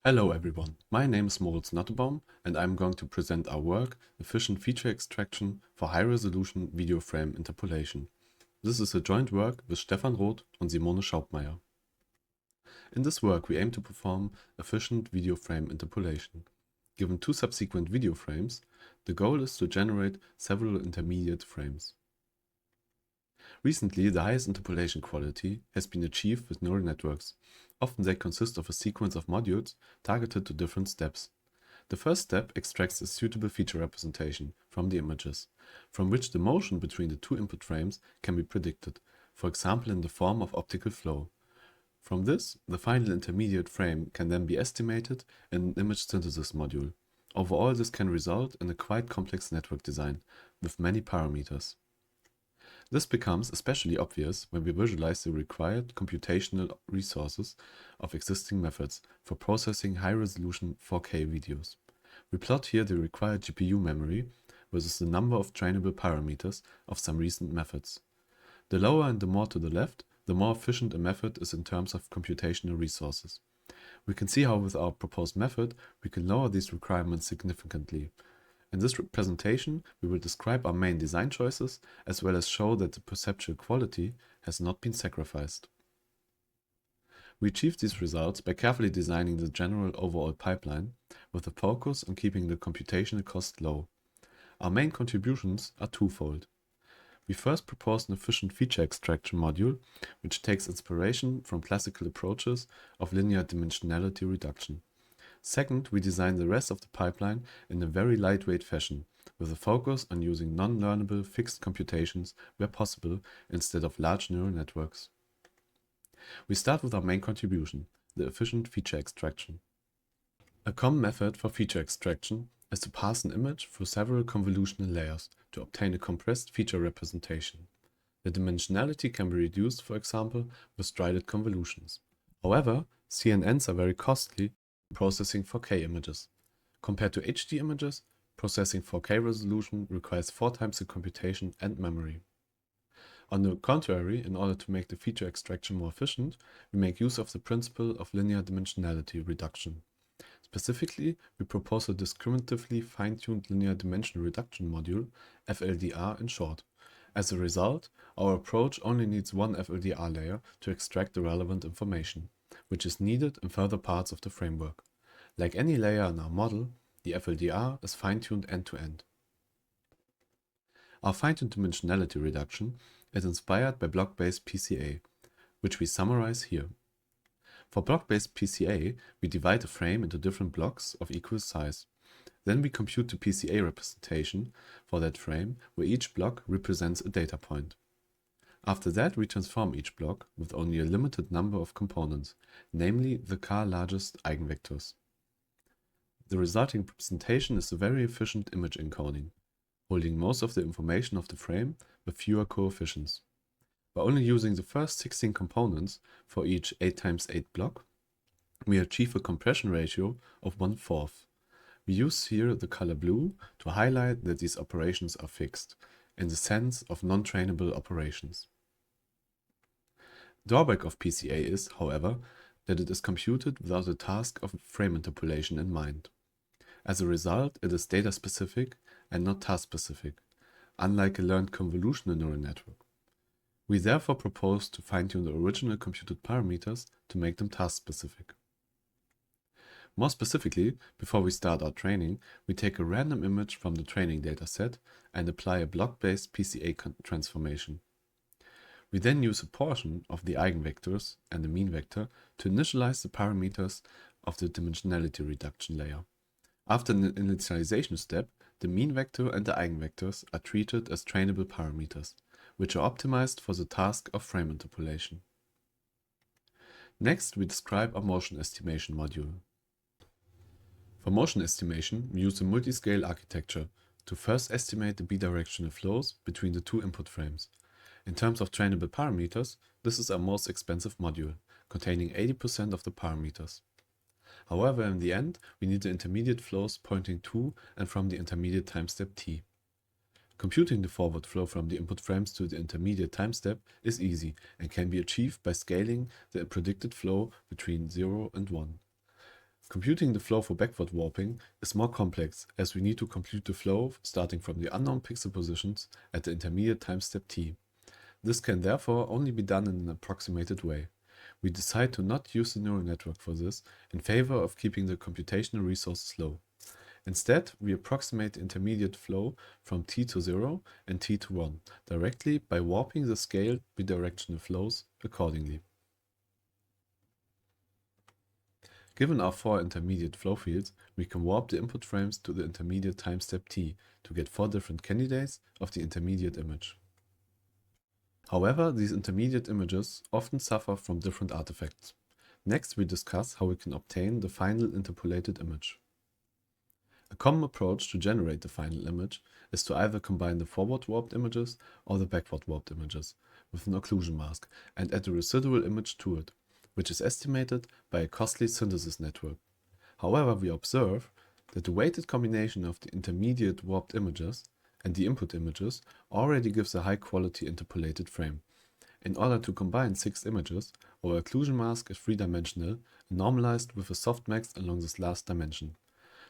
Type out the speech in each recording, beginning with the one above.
Hello everyone, my name is Moritz Nottebaum and I'm going to present our work, Efficient Feature Extraction for High-Resolution Video Frame Interpolation. This is a joint work with Stefan Roth and Simone Schaub-Meyer. In this work we aim to perform efficient video frame interpolation. Given two subsequent video frames, the goal is to generate several intermediate frames. Recently, the highest interpolation quality has been achieved with neural networks. Often they consist of a sequence of modules targeted to different steps. The first step extracts a suitable feature representation from the images, from which the motion between the two input frames can be predicted, for example in the form of optical flow. From this, the final intermediate frame can then be estimated in an image synthesis module. Overall, this can result in a quite complex network design, with many parameters. This becomes especially obvious when we visualize the required computational resources of existing methods for processing high-resolution 4K videos. We plot here the required GPU memory versus the number of trainable parameters of some recent methods. The lower and the more to the left, the more efficient a method is in terms of computational resources. We can see how with our proposed method we can lower these requirements significantly. In this presentation, we will describe our main design choices, as well as show that the perceptual quality has not been sacrificed. We achieve these results by carefully designing the general overall pipeline, with a focus on keeping the computational cost low. Our main contributions are twofold. We first propose an efficient feature extraction module, which takes inspiration from classical approaches of linear dimensionality reduction. Second, we design the rest of the pipeline in a very lightweight fashion, with a focus on using non-learnable fixed computations where possible instead of large neural networks. We start with our main contribution, the efficient feature extraction. A common method for feature extraction is to pass an image through several convolutional layers to obtain a compressed feature representation. The dimensionality can be reduced, for example, with strided convolutions. However, CNNs are very costly processing 4K images. Compared to HD images, processing 4K resolution requires 4 times the computation and memory. On the contrary, in order to make the feature extraction more efficient, we make use of the principle of linear dimensionality reduction. Specifically, we propose a discriminatively fine-tuned linear dimension reduction module, FLDR in short. As a result, our approach only needs one FLDR layer to extract the relevant information, which is needed in further parts of the framework. Like any layer in our model, the FLDR is fine-tuned end-to-end. Our fine-tuned dimensionality reduction is inspired by block-based PCA, which we summarize here. For block-based PCA, we divide a frame into different blocks of equal size. Then we compute the PCA representation for that frame, where each block represents a data point. After that, we transform each block with only a limited number of components, namely the largest eigenvectors. The resulting representation is a very efficient image encoding, holding most of the information of the frame with fewer coefficients. By only using the first 16 components for each 8x8 block, we achieve a compression ratio of 1/4. We use here the color blue to highlight that these operations are fixed, in the sense of non-trainable operations. Drawback of PCA is, however, that it is computed without the task of frame interpolation in mind. As a result, it is data-specific and not task-specific, unlike a learned convolutional neural network. We therefore propose to fine-tune the original computed parameters to make them task-specific. More specifically, before we start our training, we take a random image from the training dataset and apply a block-based PCA transformation. We then use a portion of the eigenvectors and the mean vector to initialize the parameters of the dimensionality reduction layer. After the initialization step, the mean vector and the eigenvectors are treated as trainable parameters, which are optimized for the task of frame interpolation. Next, we describe our motion estimation module. For motion estimation, we use a multi-scale architecture to first estimate the bidirectional flows between the two input frames. In terms of trainable parameters, this is our most expensive module, containing 80% of the parameters. However, in the end, we need the intermediate flows pointing to and from the intermediate time step t. Computing the forward flow from the input frames to the intermediate time step is easy and can be achieved by scaling the predicted flow between 0 and 1. Computing the flow for backward warping is more complex, as we need to compute the flow starting from the unknown pixel positions at the intermediate time step t. This can therefore only be done in an approximated way. We decide to not use the neural network for this in favor of keeping the computational resources low. Instead, we approximate the intermediate flow from t to 0 and t to 1 directly by warping the scaled bidirectional flows accordingly. Given our 4 intermediate flow fields, we can warp the input frames to the intermediate time step t to get 4 different candidates of the intermediate image. However, these intermediate images often suffer from different artifacts. Next, we discuss how we can obtain the final interpolated image. A common approach to generate the final image is to either combine the forward warped images or the backward warped images with an occlusion mask and add a residual image to it, which is estimated by a costly synthesis network. However, we observe that the weighted combination of the intermediate warped images and the input images already gives a high-quality interpolated frame. In order to combine 6 images, our occlusion mask is 3-dimensional and normalized with a softmax along this last dimension.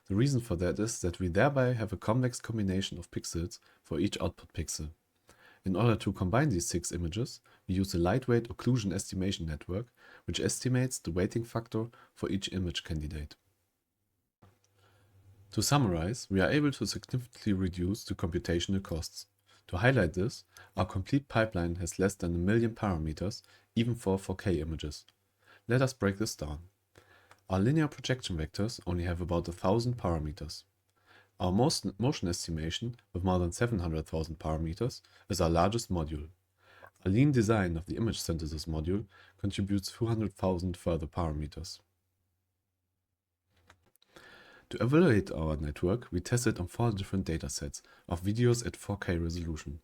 The reason for that is that we thereby have a convex combination of pixels for each output pixel. In order to combine these 6 images, we use a lightweight occlusion estimation network, which estimates the weighting factor for each image candidate. To summarize, we are able to significantly reduce the computational costs. To highlight this, our complete pipeline has less than 1 million parameters, even for 4K images. Let us break this down. Our linear projection vectors only have about 1,000 parameters. Our motion estimation, with more than 700,000 parameters, is our largest module. A lean design of the image synthesis module contributes 200,000 further parameters. To evaluate our network, we tested on 4 different datasets of videos at 4K resolution.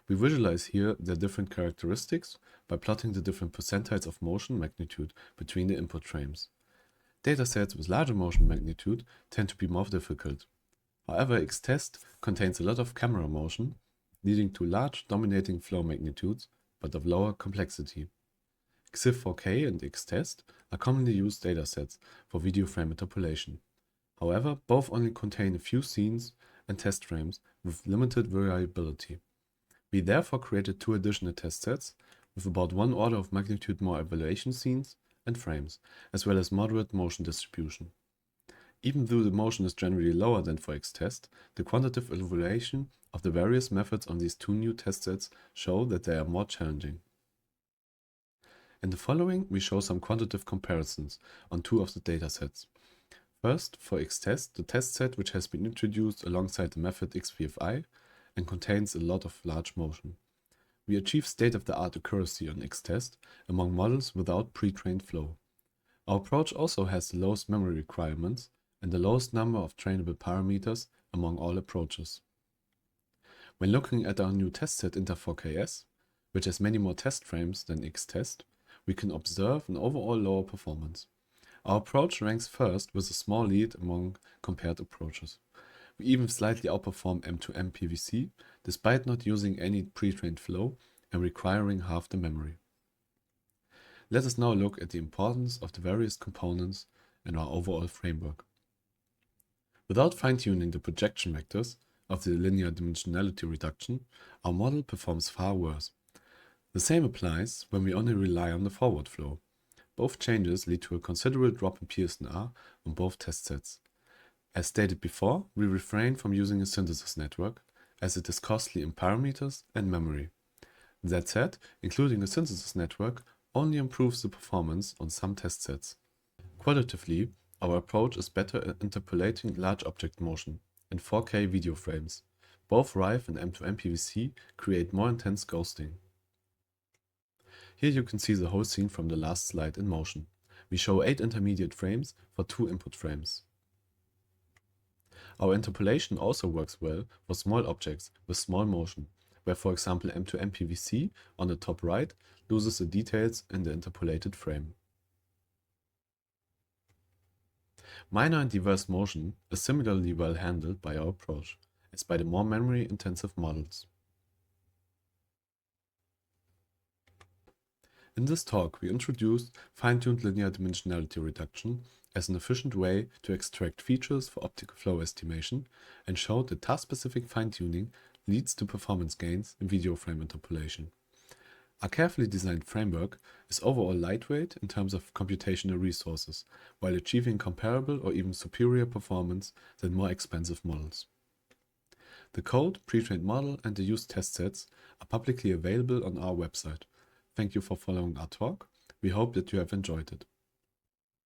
We visualize here their different characteristics by plotting the different percentiles of motion magnitude between the input frames. Datasets with larger motion magnitude tend to be more difficult. However, X-test contains a lot of camera motion, leading to large dominating flow magnitudes, but of lower complexity. XIF4K and X-test are commonly used datasets for video frame interpolation. However, both only contain a few scenes and test frames with limited variability. We therefore created 2 additional test sets with about 1 order of magnitude more evaluation scenes and frames, as well as moderate motion distribution. Even though the motion is generally lower than for X-test, the quantitative evaluation of the various methods on these 2 new test sets show that they are more challenging. In the following, we show some quantitative comparisons on 2 of the datasets. First, for X-test, the test set which has been introduced alongside the method XVFI and contains a lot of large motion. We achieve state-of-the-art accuracy on X-test among models without pre-trained flow. Our approach also has the lowest memory requirements and the lowest number of trainable parameters among all approaches. When looking at our new test set Inter4KS, which has many more test frames than X-test, we can observe an overall lower performance. Our approach ranks first with a small lead among compared approaches. We even slightly outperform M2M PVC, despite not using any pre-trained flow and requiring half the memory. Let us now look at the importance of the various components in our overall framework. Without fine-tuning the projection vectors of the linear dimensionality reduction, our model performs far worse. The same applies when we only rely on the forward flow. Both changes lead to a considerable drop in PSNR on both test sets. As stated before, we refrain from using a synthesis network, as it is costly in parameters and memory. That said, including a synthesis network only improves the performance on some test sets. Qualitatively, our approach is better at interpolating large object motion in 4K video frames. Both Rive and M2M PVC create more intense ghosting. Here you can see the whole scene from the last slide in motion. We show 8 intermediate frames for 2 input frames. Our interpolation also works well for small objects with small motion, where for example M2M PVC on the top right loses the details in the interpolated frame. Minor and diverse motion is similarly well handled by our approach, as by the more memory-intensive models. In this talk, we introduced fine-tuned linear dimensionality reduction as an efficient way to extract features for optical flow estimation and showed that task-specific fine-tuning leads to performance gains in video frame interpolation. A carefully designed framework is overall lightweight in terms of computational resources, while achieving comparable or even superior performance than more expensive models. The code, pre-trained model, and the used test sets are publicly available on our website. Thank you for following our talk. We hope that you have enjoyed it.